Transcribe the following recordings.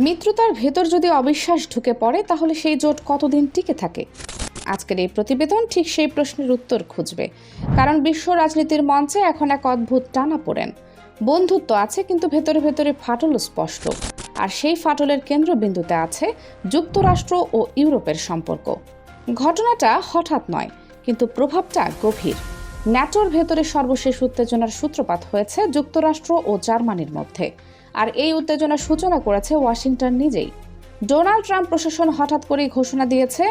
মিত্রতার ভেতর যদি অবিশ্বাস ঢুকে পড়ে তাহলে সেই জোট কতদিন টিকে থাকে? আজকের এই প্রতিবেদন ঠিক সেই প্রশ্নের উত্তর খুঁজবে। কারণ বিশ্ব রাজনীতির মঞ্চে এখন এক অদ্ভুত টানাপোড়েন। বন্ধুত্ব আছে, কিন্তু ভেতরে ভেতরে ফাটল স্পষ্ট। আর সেই ফাটলের কেন্দ্রবিন্দুতে আছে যুক্তরাষ্ট্র ও ইউরোপের সম্পর্ক। ঘটনাটা হঠাৎ নয়, কিন্তু প্রভাবটা গভীর। ন্যাটোর ভেতরে সর্বশেষ উত্তেজনার সূত্রপাত হয়েছে যুক্তরাষ্ট্র ও জার্মানির মধ্যে। আর এই উত্তেজনার সূচনা করেছে ওয়াশিংটন নিজেই। ডোনাল্ড ট্রাম্প প্রশাসন হঠাৎ করেই ঘোষণা দিয়েছে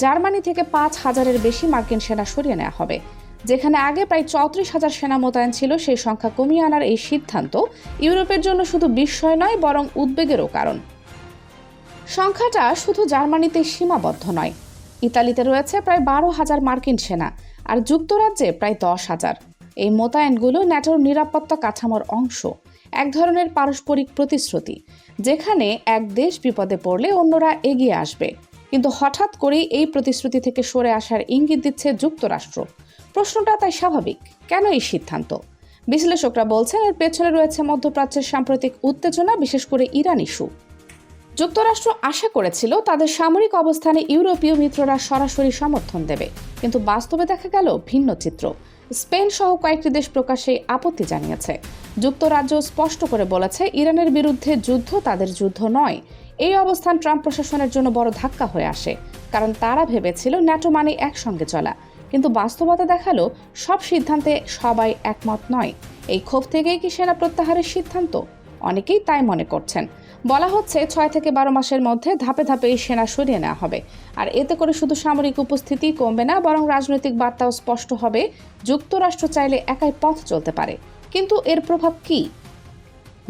জার্মানি থেকে 5,000-এর বেশি মার্কিন সেনা সরিয়ে নেওয়া হবে। যেখানে আগে প্রায় 34,000 সেনা মোতায়েন ছিল, সেই সংখ্যা কমিয়ে আনার এই সিদ্ধান্ত ইউরোপের জন্য শুধু বিস্ময় নয়, বরং উদ্বেগেরও কারণ। সংখ্যাটা শুধু জার্মানিতে সীমাবদ্ধ নয়। ইতালিতে রয়েছে প্রায় 12,000 মার্কিন সেনা, আর যুক্তরাজ্যে প্রায় 10,000। এই মোতায়েনগুলো ন্যাটোর নিরাপত্তা কাঠামোর অংশ, এক ধরনের পারস্পরিক প্রতিশ্রুতি, যেখানে এক দেশ বিপদে পড়লে অন্যরা এগিয়ে আসবে। কিন্তু হঠাৎ করেই এই প্রতিশ্রুতি থেকে সরে আসার ইঙ্গিত দিচ্ছে যুক্তরাষ্ট্র। প্রশ্নটা তাই স্বাভাবিক, কেন এই সিদ্ধান্ত? বিশ্লেষকরা বলছেন এর পেছনে রয়েছে মধ্যপ্রাচ্যের সাম্প্রতিক উত্তেজনা, বিশেষ করে ইরান ইস্যু। যুক্তরাষ্ট্র আশা করেছিল তাদের সামরিক অবস্থানে ইউরোপীয় মিত্ররা সরাসরি সমর্থন দেবে, কিন্তু বাস্তবে দেখা গেল ভিন্ন চিত্র। স্পেন সহ কয়েকটি দেশ প্রকাশ্যে আপত্তি জানিয়েছে। যুক্তরাজ্য স্পষ্ট করে বলেছে ইরানের বিরুদ্ধে যুদ্ধ তাদের যুদ্ধ নয়। এই অবস্থান ট্রাম্প প্রশাসনের জন্য বড় ধাক্কা হয়ে আসে, কারণ তারা ভেবেছিল ন্যাটো মানে একসঙ্গে চলা। কিন্তু বাস্তবতা দেখালো সব সিদ্ধান্তে সবাই একমত নয়। এই ক্ষোভ থেকেই কি সেনা প্রত্যাহারের সিদ্ধান্ত? অনেকেই তাই মনে করছেন। বলা হচ্ছে 6 থেকে 12 মাসের মধ্যে ধাপে ধাপে এই সেনা সরিয়ে নেওয়া হবে। আর এতে করে শুধু সামরিক উপস্থিতি কমবে না, বরং রাজনৈতিক বার্তাও স্পষ্ট হবে। যুক্তরাষ্ট্র চাইলে একাই পথ চলতে পারে। কিন্তু এর প্রভাব কি?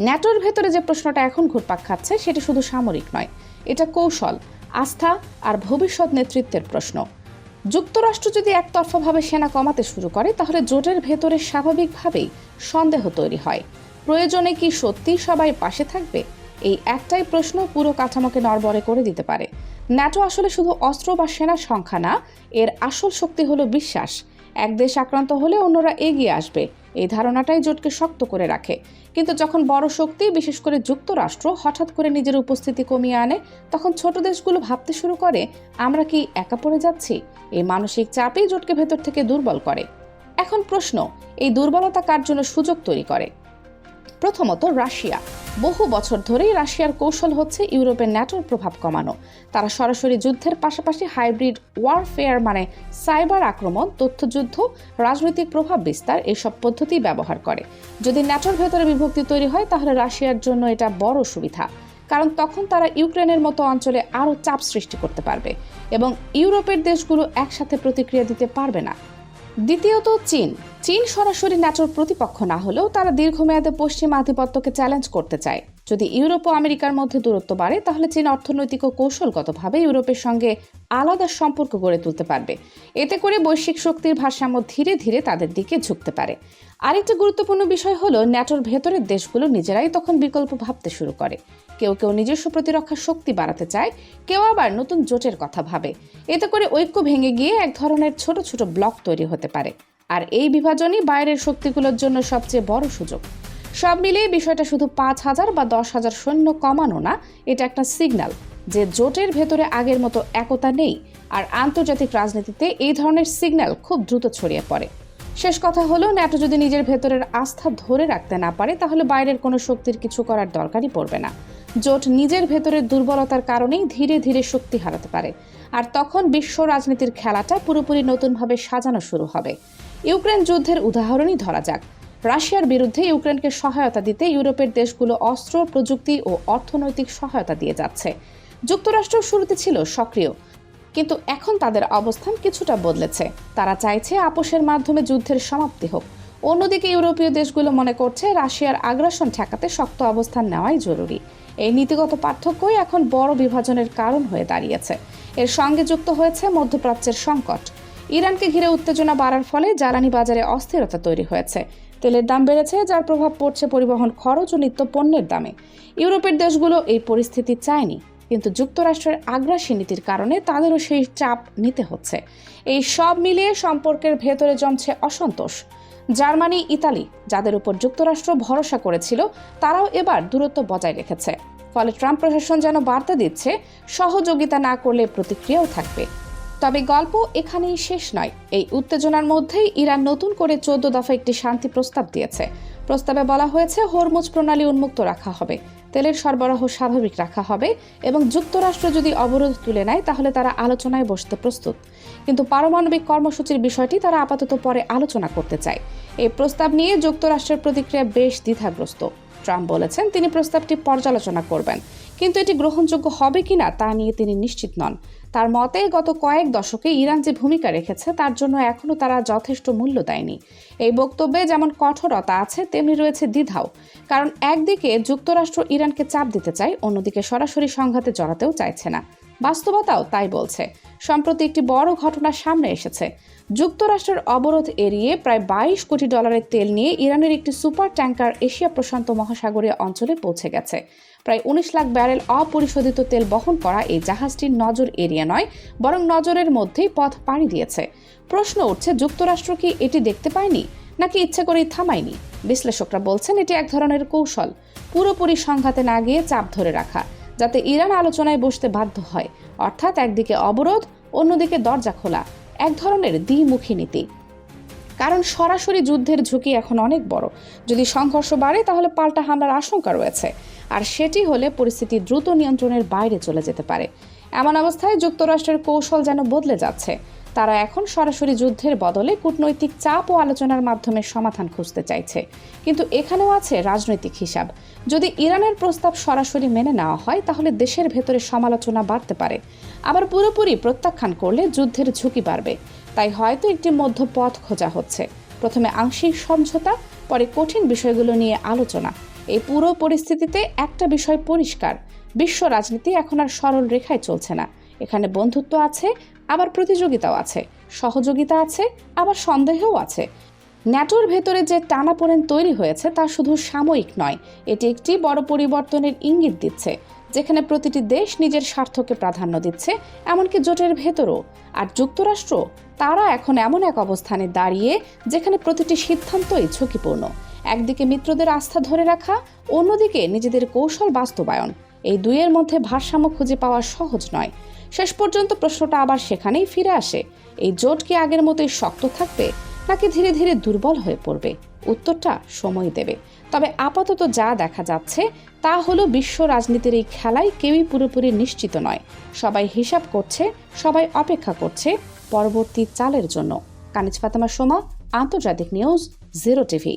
ন্যাটোর ভেতরে যে প্রশ্নটা এখন ঘুরপাক খাচ্ছে সেটা শুধু সামরিক নয়, এটা কৌশল, আস্থা আর ভবিষ্যৎ নেতৃত্বের প্রশ্ন। যুক্তরাষ্ট্র যদি একতরফাভাবে সেনা কমাতে শুরু করে, তাহলে জোটের ভেতরে স্বাভাবিকভাবেই সন্দেহ তৈরি হয়। প্রয়োজনে কি সত্যিই সবাই পাশে থাকবে? এই একটাই প্রশ্ন পুরো কাঠামোকে নড়বড়ে করে দিতে পারে। ন্যাটো আসলে শুধু অস্ত্র বা সেনার সংখ্যা না, এর আসল শক্তি হলো বিশ্বাস। এক দেশ আক্রান্ত হলে অন্যরা এগিয়ে আসবে, এই ধারণাটাই জোটকে শক্ত করে রাখে। কিন্তু যখন বড় শক্তি, বিশেষ করে যুক্তরাষ্ট্র, হঠাৎ করে নিজের উপস্থিতি কমিয়ে আনে, তখন ছোট দেশগুলো ভাবতে শুরু করে আমরা কি একা পড়ে যাচ্ছি? এই মানসিক চাপই জোটকে ভেতর থেকে দুর্বল করে। এখন প্রশ্ন, এই দুর্বলতা কার জন্য সুযোগ তৈরি করে? প্রথমত রাশিয়া। বহু বছর ধরেই রাশিয়ার কৌশল হচ্ছে ইউরোপের ন্যাটোর প্রভাব কমানো। তারা সরাসরি যুদ্ধের পাশাপাশি হাইব্রিড ওয়ারফেয়ার মানে সাইবার আক্রমণ, তথ্যযুদ্ধ, রাজনৈতিক প্রভাব বিস্তার এসব পদ্ধতি ব্যবহার করে। যদি ন্যাটোর ভেতরে বিভক্তি তৈরি হয়, তাহলে রাশিয়ার জন্য এটা বড় সুবিধা, কারণ তখন তারা ইউক্রেনের মতো অঞ্চলে আরও চাপ সৃষ্টি করতে পারবে এবং ইউরোপের দেশগুলো একসাথে প্রতিক্রিয়া দিতে পারবে না। দ্বিতীয়ত চীন সরাসরি ন্যাটোর প্রতিপক্ষ না হলেও তারা দীর্ঘমেয়াদে পশ্চিমা আধিপত্যকে চ্যালেঞ্জ করতে চায়। যদি ইউরোপ ও আমেরিকার মধ্যে দূরত্ব বাড়ে, তাহলে চীন অর্থনৈতিক ও কৌশলগতভাবে ইউরোপের সঙ্গে আলাদা সম্পর্ক গড়ে তুলতে পারবে। এতে করে বৈশ্বিক শক্তির ভারসাম্য ধীরে ধীরে তাদের দিকে ঝুঁকতে পারে। আরেকটা গুরুত্বপূর্ণ বিষয় হলো ন্যাটোর ভেতরের দেশগুলো নিজেরাই তখন বিকল্প ভাবতে শুরু করে। কেউ কেউ নিজস্ব প্রতিরক্ষা শক্তি বাড়াতে চায়, কেউ আবার নতুন জোটের কথা ভাবে। এতে করে ঐক্য ভেঙে গিয়ে এক ধরনের ছোট ছোট ব্লক তৈরি হতে পারে। আর এই বিভাজনই বাইরের শক্তিগুলোর জন্য সবচেয়ে বড় সুযোগ। সব মিলিয়ে বিষয়টা শুধু 5,000 বা 10,000 সৈন্য কমানো না, এটা একটা সিগন্যাল যে জোটের ভেতরে আগের মতো একতা নেই। আর আন্তর্জাতিক রাজনীতিতে এই ধরনের সিগন্যাল খুব দ্রুত ছড়িয়ে পড়ে। শেষ কথা হলো, ন্যাটো যদি নিজের ভেতরের আস্থা ধরে রাখতে না পারে, তাহলে বাইরের কোনো শক্তির কিছু করার দরকারই পড়বে না। জোট নিজের ভেতরের দুর্বলতার কারণেই ধীরে ধীরে শক্তি হারাতে পারে। আর তখন বিশ্ব রাজনীতির খেলাটা পুরোপুরি নতুনভাবে সাজানো শুরু হবে। ইউক্রেন যুদ্ধের উদাহরণই ধরা যাক। রাশিয়ার বিরুদ্ধে ইউক্রেনকে সহায়তা দিতে ইউরোপের দেশগুলো অস্ত্র, প্রযুক্তি ও অর্থনৈতিক সহায়তা দিয়ে যাচ্ছে। যুক্তরাষ্ট্র শুরুতে ছিল সক্রিয়, কিন্তু এখন তাদের অবস্থান কিছুটা বদলেছে। তারা চাইছে আপোষের মাধ্যমে যুদ্ধের সমাপ্তি হোক। অন্যদিকে ইউরোপীয় দেশগুলো মনে করছে রাশিয়ার আগ্রাসন ঠেকাতে শক্ত অবস্থান নেওয়াই জরুরি। এই নীতিগত পার্থক্যই এখন বড় বিভাজনের কারণ হয়ে দাঁড়িয়েছে। এর সঙ্গে যুক্ত হয়েছে মধ্যপ্রাচ্যের সংকট। ইরানকে ঘিরে উত্তেজনা বাড়ার ফলে জ্বালানি বাজারে অস্থিরতা তৈরি হয়েছে। তেলের দাম বেড়েছে, যার প্রভাব পড়ছে পরিবহন খরচ ও নিত্য পণ্যের দামে। ইউরোপের দেশগুলো এই পরিস্থিতি চায়নি, কিন্তু যুক্তরাষ্ট্রের আগ্রাসী নীতির কারণে তাদেরও সেই চাপ নিতে হচ্ছে। এই সব মিলিয়ে সম্পর্কের ভেতরে জমছে অসন্তোষ। জার্মানি, ইতালি, যাদের উপর যুক্তরাষ্ট্র ভরসা করেছিল, তারাও এবার দূরত্ব বজায় রেখেছে। ফলে ট্রাম্প প্রশাসন যেন বার্তা দিচ্ছে সহযোগিতা না করলে প্রতিক্রিয়াও থাকবে। তবে গল্প এখানেই শেষ নয়। এই উত্তেজনার মধ্যেই ইরান নতুন করে 14 দফা একটি শান্তি প্রস্তাব দিয়েছে। প্রস্তাবে বলা হয়েছে হরমুজ প্রণালী উন্মুক্ত রাখা হবে, তেলের সরবরাহ স্বাভাবিক রাখা হবে এবং যুক্তরাষ্ট্র যদি অবরোধ তুলে নেয় তাহলে তারা আলোচনায় বসতে প্রস্তুত। কিন্তু পারমাণবিক কর্মসূচির বিষয়টি তারা আপাতত পরে আলোচনা করতে চায়। এই প্রস্তাব নিয়ে যুক্তরাষ্ট্রের প্রতিক্রিয়া বেশ দ্বিধাগ্রস্ত। ট্রাম্প বলেছেন তিনি প্রস্তাবটি পর্যালোচনা করবেন, কিন্তু এটি গ্রহণযোগ্য হবে কিনা তা নিয়ে তিনি নিশ্চিত নন। তার মতে গত কয়েক দশকে ইরান যে ভূমিকা রেখেছে তার জন্য এখনও তারা যথেষ্ট মূল্য দেয়নি। এই বক্তব্যে যেমন কঠোরতা আছে তেমনি রয়েছে দ্বিধাও। কারণ একদিকে যুক্তরাষ্ট্র ইরানকে চাপ দিতে চায়, অন্যদিকে সরাসরি সংঘাতে জড়াতেও চাইছে না। বাস্তবতাও তাই বলছে। সম্প্রতি একটি বড় ঘটনা সামনে এসেছে। যুক্তরাষ্ট্রের অবরোধ এড়িয়ে প্রায় 22 কোটি ডলারের তেল নিয়ে ইরানের একটি সুপার ট্যাঙ্কার এশিয়া প্রশান্ত মহাসাগরীয় অঞ্চলে পৌঁছে গেছে। প্রায় 19 লাখ ব্যারেল অপরিশোধিত তেল বহন করা এই জাহাজটির নজর এড়িয়ে নয়, বরং নজরের মধ্যেই পথ পাড়ি দিয়েছে। প্রশ্ন উঠছে, যুক্তরাষ্ট্র কি এটি দেখতে পায়নি নাকি ইচ্ছে করেই থামায়নি? বিশ্লেষকরা বলছেন এটি এক ধরনের কৌশল, পুরোপুরি সংঘাতে না গিয়ে চাপ ধরে রাখা, যাতে ইরান আলোচনায় বসতে বাধ্য হয়। অর্থাৎ একদিকে অবরোধ, অন্যদিকে দরজা খোলা, এক ধরনের দ্বিমুখী নীতি। কারণ সরাসরি যুদ্ধের ঝুঁকি এখন অনেক বড়। যদি সংঘর্ষ বাড়ে তাহলে পাল্টা হামলার আশঙ্কা রয়েছে, আর সেটি হলে পরিস্থিতি দ্রুত নিয়ন্ত্রণের বাইরে চলে যেতে পারে। এমন অবস্থায় যুক্তরাষ্ট্রের কৌশল যেন বদলে যাচ্ছে। তারা এখন সরাসরি যুদ্ধের বদলে কূটনৈতিক চাপ ও আলোচনার মাধ্যমে সমাধান খুঁজতে চাইছে। কিন্তু এখানেও আছে রাজনৈতিক হিসাব। যদি ইরানের প্রস্তাব সরাসরি মেনে নেওয়া হয় তাহলে দেশের ভেতরে সমালোচনা বাড়তে পারে, আবার পুরোপুরি প্রত্যাখ্যান করলে যুদ্ধের ঝুঁকি বাড়বে। তাই হয়তো একটি মধ্যপথ খোঁজা হচ্ছে। প্রথমে আংশিক সমঝোতা, পরে কঠিন বিষয়গুলো নিয়ে আলোচনা। এই পুরো পরিস্থিতিতে একটা বিষয় পরিষ্কার, বিশ্ব রাজনীতি এখন আর সরল রেখায় চলছে না। এখানে বন্ধুত্ব আছে, আবার প্রতিযোগিতাও আছে, সহযোগিতা আছে, আবার সন্দেহও আছে। ন্যাটোর ভেতরে যে টানাপোড়েন তৈরি হয়েছে তা শুধু সাময়িক নয়, এটি একটি বড় পরিবর্তনের ইঙ্গিত দিচ্ছে, যেখানে প্রতিটি দেশ নিজের স্বার্থকে প্রাধান্য দিচ্ছে, এমনকি জোটের ভেতরও। আর যুক্তরাষ্ট্র, তারা এখন এমন এক অবস্থানে দাঁড়িয়ে যেখানে প্রতিটি সিদ্ধান্তই ঝুঁকিপূর্ণ। একদিকে মিত্রদের আস্থা ধরে রাখা, অন্যদিকে নিজেদের কৌশল বাস্তবায়ন। এই দুইয়ের মধ্যে ভারসাম্য খুঁজে পাওয়া সহজ নয়। শেষ পর্যন্ত প্রশ্নটা আবার সেখানেই ফিরে আসে, এই জোট কি আগের মতোই শক্ত থাকবে নাকি ধীরে ধীরে দুর্বল হয়ে পড়বে? উত্তরটা সময় দেবে। তবে আপাতত যা দেখা যাচ্ছে তা হলো বিশ্ব রাজনীতির এই খেলায় কেউই পুরোপুরি নিশ্চিত নয়। সবাই হিসাব করছে, সবাই অপেক্ষা করছে পরবর্তী চালের জন্য। কানিজ ফাতেমা সোমা, আন্তর্জাতিক নিউজ, 0 টিভি।